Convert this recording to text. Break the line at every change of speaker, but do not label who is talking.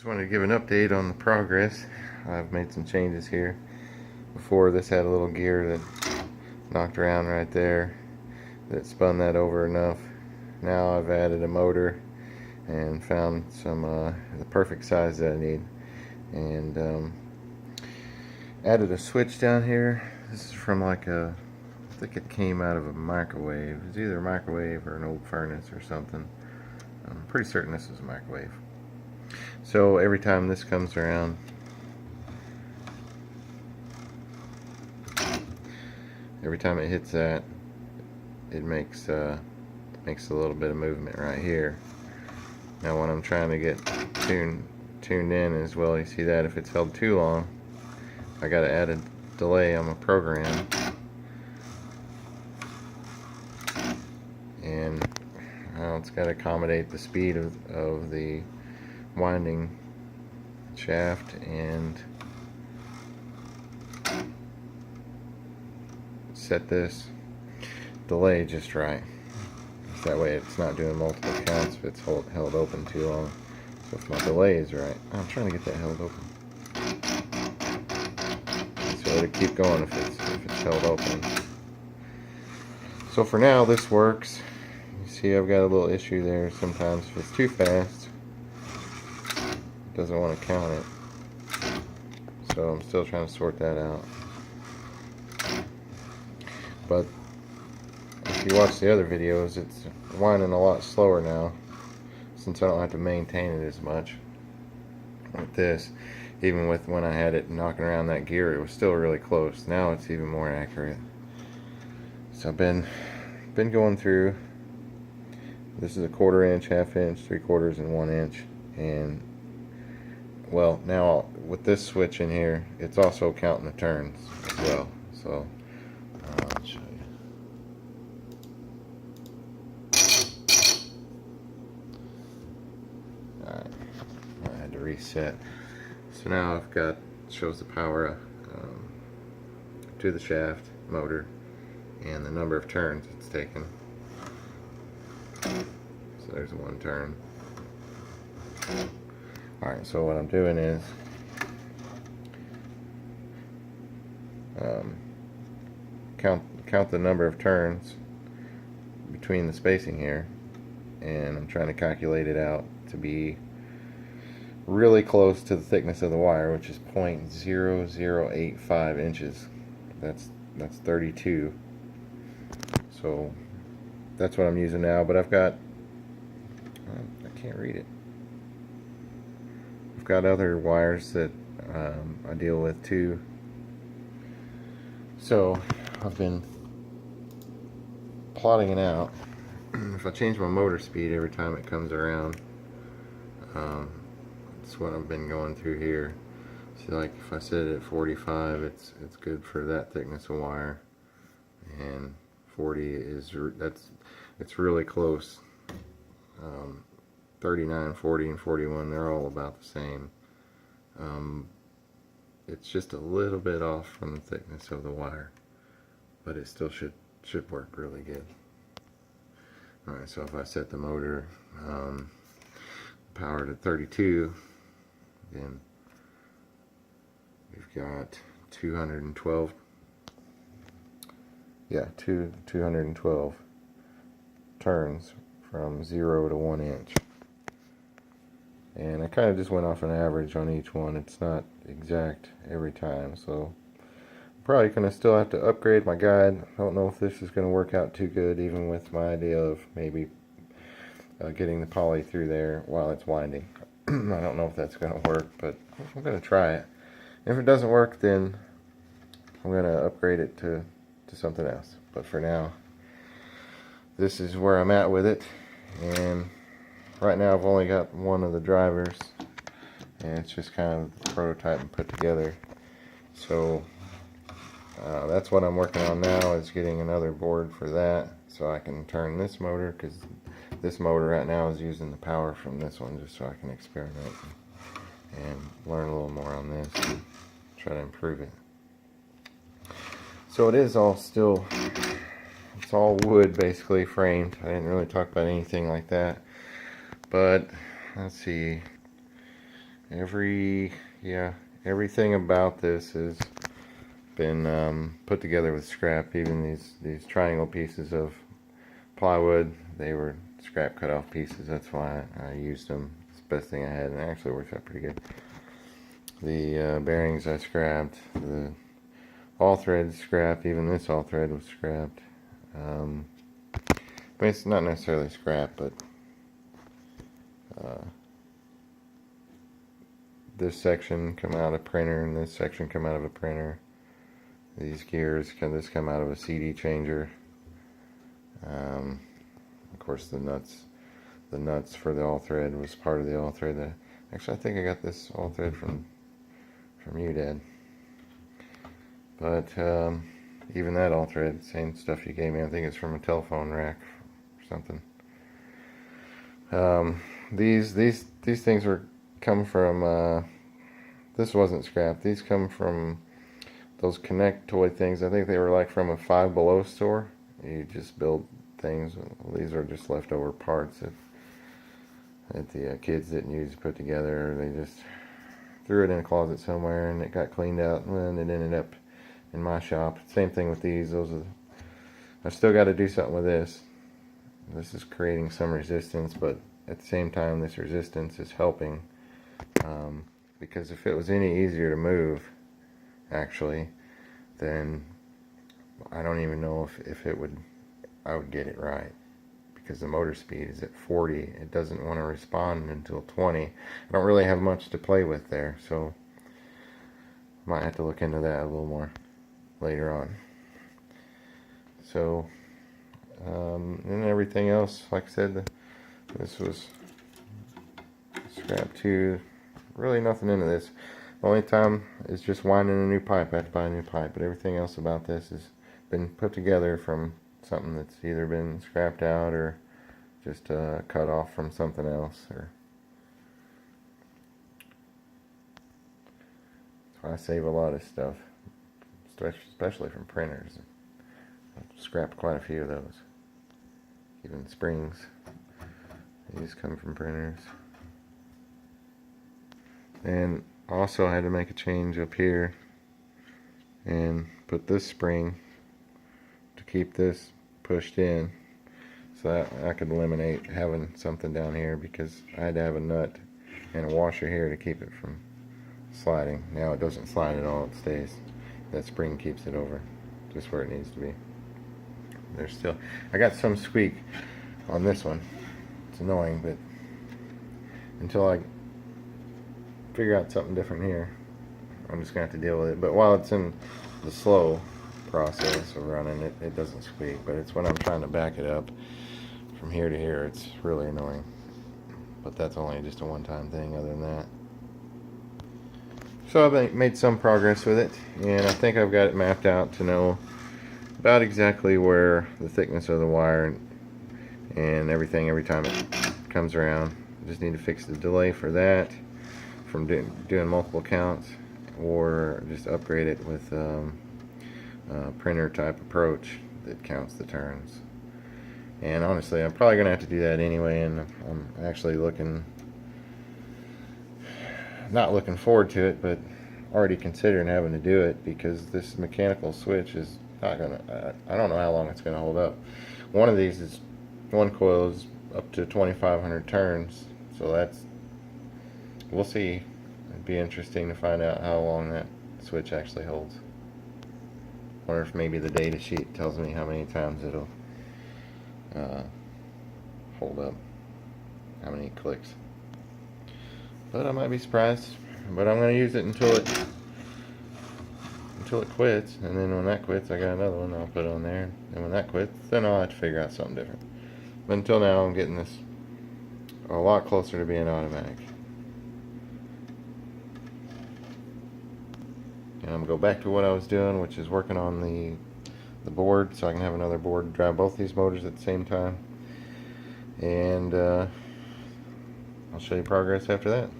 Just wanted to give an update on the progress. I've made some changes here. Before, this had a little gear that knocked around right there that spun that over enough. Now I've added a motor and found some the perfect size that I need, and added a switch down here. This is from like I think it came out of a microwave. It's either a microwave or an old furnace or something. I'm pretty certain this is a microwave. So every time this comes around, every time it hits that, it makes a little bit of movement right here. Now when I'm trying to get tuned in as well, you see that if it's held too long, I got to add a delay on my program, and it's got to accommodate the speed of the winding shaft and set this delay just right. That way it's not doing multiple counts if it's held open too long. So if my delay is right, I'm trying to get that held open. So it'll keep going if it's held open. So for now this works. You see I've got a little issue there sometimes. If it's too fast, it doesn't want to count it. So I'm still trying to sort that out. But if you watch the other videos, it's winding a lot slower now, since I don't have to maintain it as much. With this, even with when I had it knocking around that gear, it was still really close. Now it's even more accurate. So I've been going through. This is a 1/4 inch, 1/2 inch, 3/4, and 1 inch. And well, now with this switch in here, it's also counting the turns as well. So I'll show you. Alright, I had to reset. So now I've got, shows the power to the shaft motor and the number of turns it's taken. So there's 1 turn. Alright, so what I'm doing is count the number of turns between the spacing here, and I'm trying to calculate it out to be really close to the thickness of the wire, which is 0.0085 inches. That's 32. So that's what I'm using now, but I've got I can't read it. I've got other wires that I deal with too. So I've been plotting it out. If I change my motor speed every time it comes around, that's what I've been going through here. See, like if I set it at 45, it's good for that thickness of wire, and 40 is it's really close. 39, 40, and 41, they're all about the same. It's just a little bit off from the thickness of the wire, but it still should work really good. Alright, so if I set the motor power to 32, then we've got 212. Yeah, 212 turns from 0 to 1 inch. And I kind of just went off an average on each one. It's not exact every time, so I'm probably going to still have to upgrade my guide. I don't know if this is going to work out too good, even with my idea of maybe getting the poly through there while it's winding. I don't know if that's going to work, but I'm going to try it. If it doesn't work, then I'm going to upgrade it to something else. But for now, this is where I'm at with it. And right now I've only got one of the drivers, and it's just kind of the prototype and put together. So that's what I'm working on now, is getting another board for that, so I can turn this motor, because this motor right now is using the power from this one, just so I can experiment and learn a little more on this and try to improve it. So it is all still, it's all wood basically, framed. I didn't really talk about anything like that, but let's see, everything about this has been put together with scrap. Even these triangle pieces of plywood, they were scrap cut off pieces. That's why I used them. It's the best thing I had, and it actually works out pretty good. The bearings I scrapped. The all threads scrapped. Even this all thread was scrapped. I mean, it's not necessarily scrap, but this section come out of printer, and this section come out of a printer. These gears come out of a CD changer. Of course, the nuts for the all thread was part of the all thread. Actually, I think I got this all thread from you, Dad. But even that all thread, same stuff you gave me. I think it's from a telephone rack or something. These things come from. This wasn't scrap. These come from those Connect toy things. I think they were like from a Five Below store. You just build things. These are just leftover parts that the kids didn't use to put together. They just threw it in a closet somewhere, and it got cleaned out, and it ended up in my shop. Same thing with these. I've still got to do something with this. This is creating some resistance, but at the same time, this resistance is helping. Because if it was any easier to move, actually, then I don't even know if I would get it right. Because the motor speed is at 40. It doesn't want to respond until 20. I don't really have much to play with there, so might have to look into that a little more later on. So, and everything else, like I said, this was scrap too. Really nothing into this. The only time is just winding a new pipe. I have to buy a new pipe, but everything else about this has been put together from something that's either been scrapped out or just cut off from something else. Or that's why I save a lot of stuff, especially from printers. I've scrapped quite a few of those. Even springs. These come from printers. And also I had to make a change up here and put this spring to keep this pushed in, so that I could eliminate having something down here, because I had to have a nut and a washer here to keep it from sliding. Now it doesn't slide at all, it stays. That spring keeps it over just where it needs to be. I got some squeak on this one. It's annoying, but until I figure out something different here, I'm just gonna have to deal with it. But while it's in the slow process of running, it doesn't squeak. But it's when I'm trying to back it up from here to here, it's really annoying. But that's only just a one-time thing. Other than that, so I've made some progress with it, and I think I've got it mapped out to know about exactly where the thickness of the wire and everything every time it comes around. I just need to fix the delay for that from doing multiple counts, or just upgrade it with a printer type approach that counts the turns. And honestly, I'm probably gonna have to do that anyway, and I'm actually not looking forward to it, but already considering having to do it, because this mechanical switch is not gonna, I don't know how long it's gonna hold up. One coil is up to 2,500 turns, so we'll see. It'd be interesting to find out how long that switch actually holds. Wonder if maybe the data sheet tells me how many times it'll hold up, how many clicks. But I might be surprised. But I'm going to use it until it quits, and then when that quits, I got another one I'll put on there. And when that quits, then I'll have to figure out something different. But until now, I'm getting this a lot closer to being automatic. And I'm going to go back to what I was doing, which is working on the board, so I can have another board to drive both these motors at the same time. And I'll show you progress after that.